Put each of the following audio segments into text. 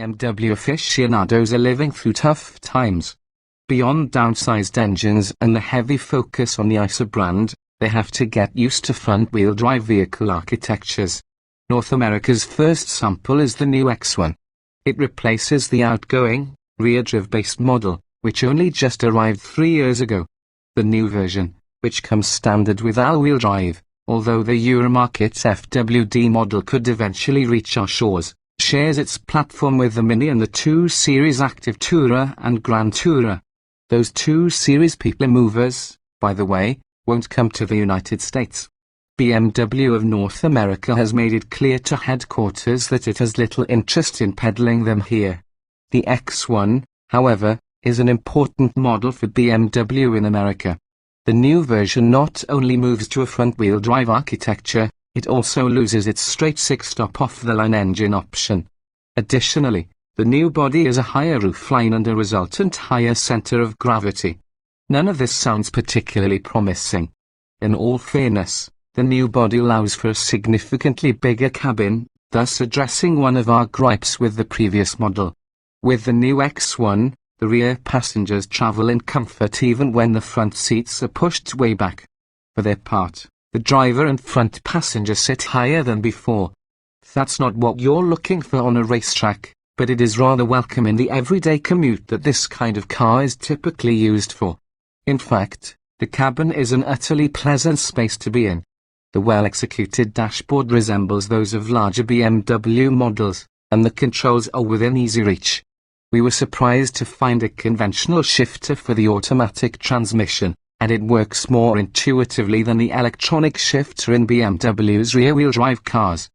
BMW aficionados are living through tough times. Beyond downsized engines and the heavy focus on the ISO brand, they have to get used to front-wheel drive vehicle architectures. North America's first sample is the new X1. It replaces the outgoing, rear-drive-based model, which only just arrived 3 years ago. The new version, which comes standard with all-wheel drive, although the Euro-market FWD model could eventually reach our shores, shares its platform with the Mini and the 2 Series Active Tourer and Gran Tourer. Those 2 Series people movers, by the way, won't come to the United States. BMW of North America has made it clear to headquarters that it has little interest in peddling them here. The X1, however, is an important model for BMW in America. The new version not only moves to a front-wheel drive architecture, it also loses its straight 6-stop off-the-line engine option. Additionally, the new body is a higher roofline and a resultant higher center of gravity. None of this sounds particularly promising. In all fairness, the new body allows for a significantly bigger cabin, thus addressing one of our gripes with the previous model. With the new X1, the rear passengers travel in comfort even when the front seats are pushed way back. For their part, the driver and front passenger sit higher than before. That's not what you're looking for on a racetrack, but it is rather welcome in the everyday commute that this kind of car is typically used for. In fact, the cabin is an utterly pleasant space to be in. The well-executed dashboard resembles those of larger BMW models, and the controls are within easy reach. We were surprised to find a conventional shifter for the automatic transmission, and it works more intuitively than the electronic shifter in BMW's rear-wheel drive cars.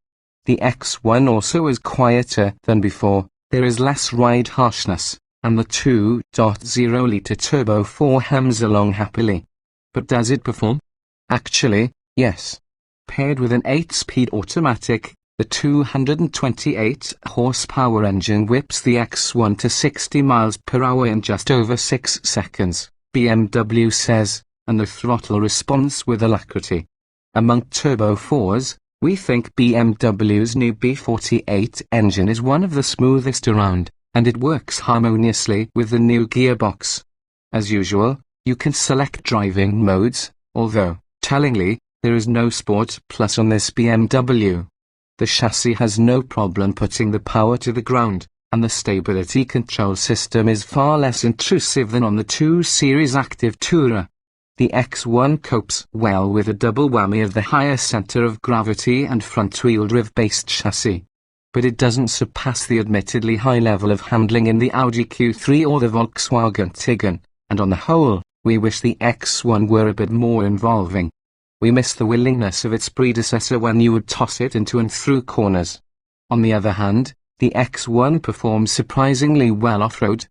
The X1 also is quieter than before, there is less ride harshness, and the 2.0-litre turbo 4 hums along happily. But does it perform? Actually, yes. Paired with an 8-speed automatic, the 228-horsepower engine whips the X1 to 60 miles per hour in just over 6 seconds, BMW says, and the throttle responds with alacrity. Among Turbo 4s, we think BMW's new B48 engine is one of the smoothest around, and it works harmoniously with the new gearbox. As usual, you can select driving modes, although, tellingly, there is no Sport Plus on this BMW. The chassis has no problem putting the power to the ground, and the stability control system is far less intrusive than on the 2 Series Active Tourer. The X1 copes well with a double whammy of the higher center of gravity and front-wheel drive-based chassis. But it doesn't surpass the admittedly high level of handling in the Audi Q3 or the Volkswagen Tiguan, and on the whole, we wish the X1 were a bit more involving. We miss the willingness of its predecessor when you would toss it into and through corners. On the other hand, the X1 performs surprisingly well off-road.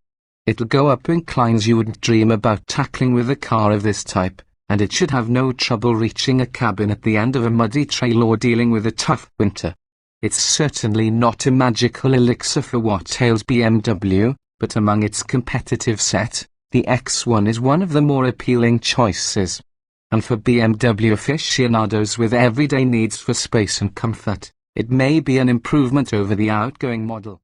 It'll go up inclines you wouldn't dream about tackling with a car of this type, and it should have no trouble reaching a cabin at the end of a muddy trail or dealing with a tough winter. It's certainly not a magical elixir for what ails BMW, but among its competitive set, the X1 is one of the more appealing choices. And for BMW aficionados with everyday needs for space and comfort, it may be an improvement over the outgoing model.